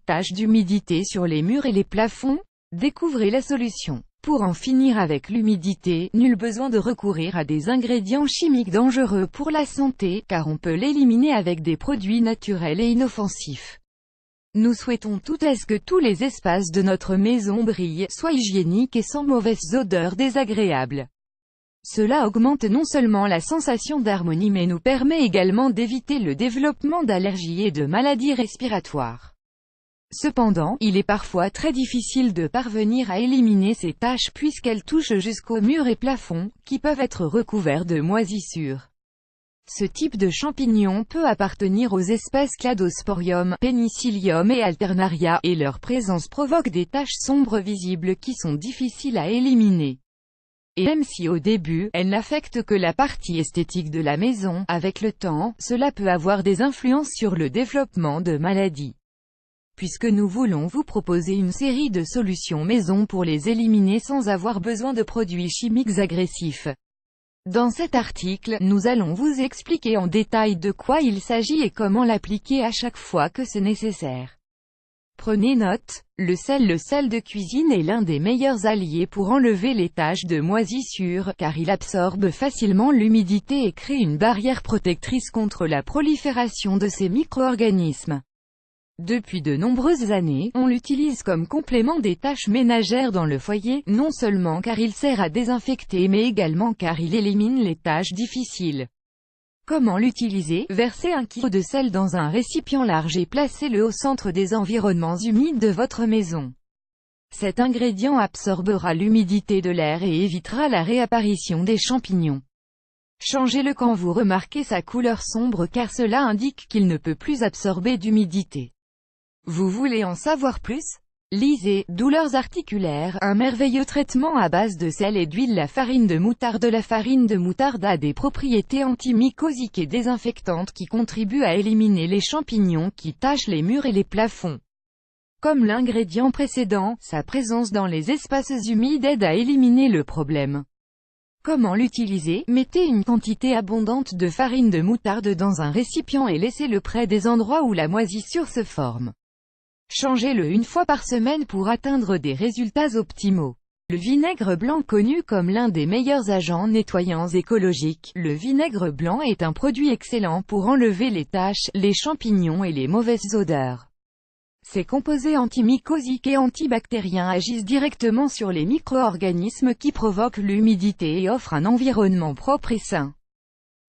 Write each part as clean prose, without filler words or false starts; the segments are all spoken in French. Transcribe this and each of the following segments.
taches d'humidité sur les murs et les plafonds? Découvrez la solution. Pour en finir avec l'humidité, nul besoin de recourir à des ingrédients chimiques dangereux pour la santé, car on peut l'éliminer avec des produits naturels et inoffensifs. Nous souhaitons tout à ce que tous les espaces de notre maison brillent, soient hygiéniques et sans mauvaises odeurs désagréables. Cela augmente non seulement la sensation d'harmonie mais nous permet également d'éviter le développement d'allergies et de maladies respiratoires. Cependant, il est parfois très difficile de parvenir à éliminer ces taches puisqu'elles touchent jusqu'aux murs et plafonds, qui peuvent être recouverts de moisissures. Ce type de champignon peut appartenir aux espèces Cladosporium, Penicillium et Alternaria, et leur présence provoque des taches sombres visibles qui sont difficiles à éliminer. Et même si au début, elles n'affectent que la partie esthétique de la maison, avec le temps, cela peut avoir des influences sur le développement de maladies. Puisque nous voulons vous proposer une série de solutions maison pour les éliminer sans avoir besoin de produits chimiques agressifs. Dans cet article, nous allons vous expliquer en détail de quoi il s'agit et comment l'appliquer à chaque fois que c'est nécessaire. Prenez note, le sel de cuisine est l'un des meilleurs alliés pour enlever les taches de moisissure, car il absorbe facilement l'humidité et crée une barrière protectrice contre la prolifération de ces micro-organismes. Depuis de nombreuses années, on l'utilise comme complément des tâches ménagères dans le foyer, non seulement car il sert à désinfecter mais également car il élimine les tâches difficiles. Comment l'utiliser? Versez 1 kg de sel dans un récipient large et placez-le au centre des environnements humides de votre maison. Cet ingrédient absorbera l'humidité de l'air et évitera la réapparition des champignons. Changez-le quand vous remarquez sa couleur sombre car cela indique qu'il ne peut plus absorber d'humidité. Vous voulez en savoir plus? Lisez « Douleurs articulaires, un merveilleux traitement à base de sel et d'huile ». La farine de moutarde. La farine de moutarde a des propriétés antimycosiques et désinfectantes qui contribuent à éliminer les champignons qui tachent les murs et les plafonds. Comme l'ingrédient précédent, sa présence dans les espaces humides aide à éliminer le problème. Comment l'utiliser? Mettez une quantité abondante de farine de moutarde dans un récipient et laissez-le près des endroits où la moisissure se forme. Changez-le une fois par semaine pour atteindre des résultats optimaux. Le vinaigre blanc, connu comme l'un des meilleurs agents nettoyants écologiques, le vinaigre blanc est un produit excellent pour enlever les taches, les champignons et les mauvaises odeurs. Ces composés antimycosiques et antibactériens agissent directement sur les micro-organismes qui provoquent l'humidité et offrent un environnement propre et sain.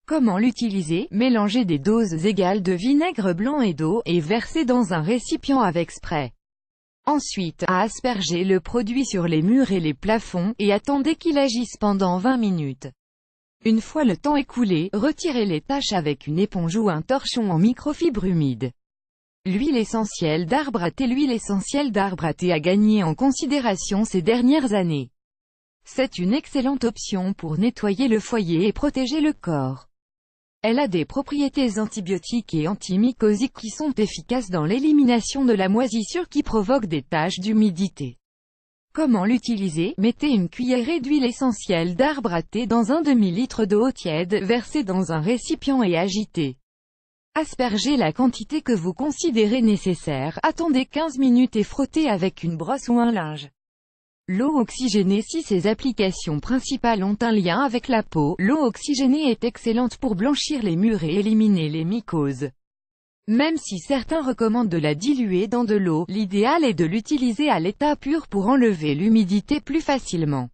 Comment l'utiliser? Mélangez des doses égales de vinaigre blanc et d'eau, et versez dans un récipient avec spray. Ensuite, aspergez le produit sur les murs et les plafonds, et attendez qu'il agisse pendant 20 minutes. Une fois le temps écoulé, retirez les taches avec une éponge ou un torchon en microfibre humide. L'huile essentielle d'arbre à thé. L'huile essentielle d'arbre à thé a gagné en considération ces dernières années. C'est une excellente option pour nettoyer le foyer et protéger le corps. Elle a des propriétés antibiotiques et antimycosiques qui sont efficaces dans l'élimination de la moisissure qui provoque des taches d'humidité. Comment l'utiliser? Mettez une cuillerée d'huile essentielle d'arbre à thé dans un demi-litre d'eau tiède, versée dans un récipient et agitez. Aspergez la quantité que vous considérez nécessaire, attendez 15 minutes et frottez avec une brosse ou un linge. L'eau oxygénée. Si ces applications principales ont un lien avec la peau, l'eau oxygénée est excellente pour blanchir les murs et éliminer les mycoses. Même si certains recommandent de la diluer dans de l'eau, l'idéal est de l'utiliser à l'état pur pour enlever l'humidité plus facilement.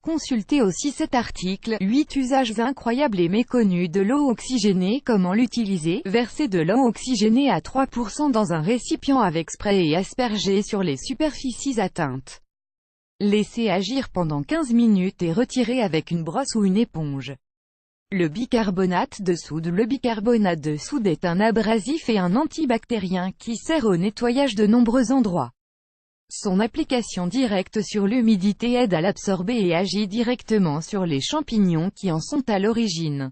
Consultez aussi cet article, 8 usages incroyables et méconnus de l'eau oxygénée. Comment l'utiliser? Versez de l'eau oxygénée à 3% dans un récipient avec spray et aspergez sur les superficies atteintes. Laissez agir pendant 15 minutes et retirez avec une brosse ou une éponge. Le bicarbonate de soude. Le bicarbonate de soude est un abrasif et un antibactérien qui sert au nettoyage de nombreux endroits. Son application directe sur l'humidité aide à l'absorber et agit directement sur les champignons qui en sont à l'origine.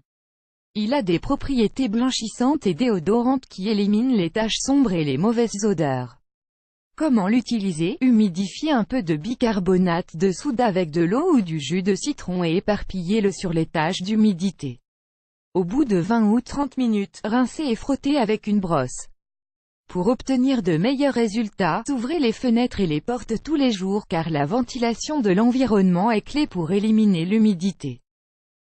Il a des propriétés blanchissantes et déodorantes qui éliminent les taches sombres et les mauvaises odeurs. Comment l'utiliser? Humidifiez un peu de bicarbonate de soude avec de l'eau ou du jus de citron et éparpillez-le sur les taches d'humidité. Au bout de 20 ou 30 minutes, rincez et frottez avec une brosse. Pour obtenir de meilleurs résultats, ouvrez les fenêtres et les portes tous les jours car la ventilation de l'environnement est clé pour éliminer l'humidité.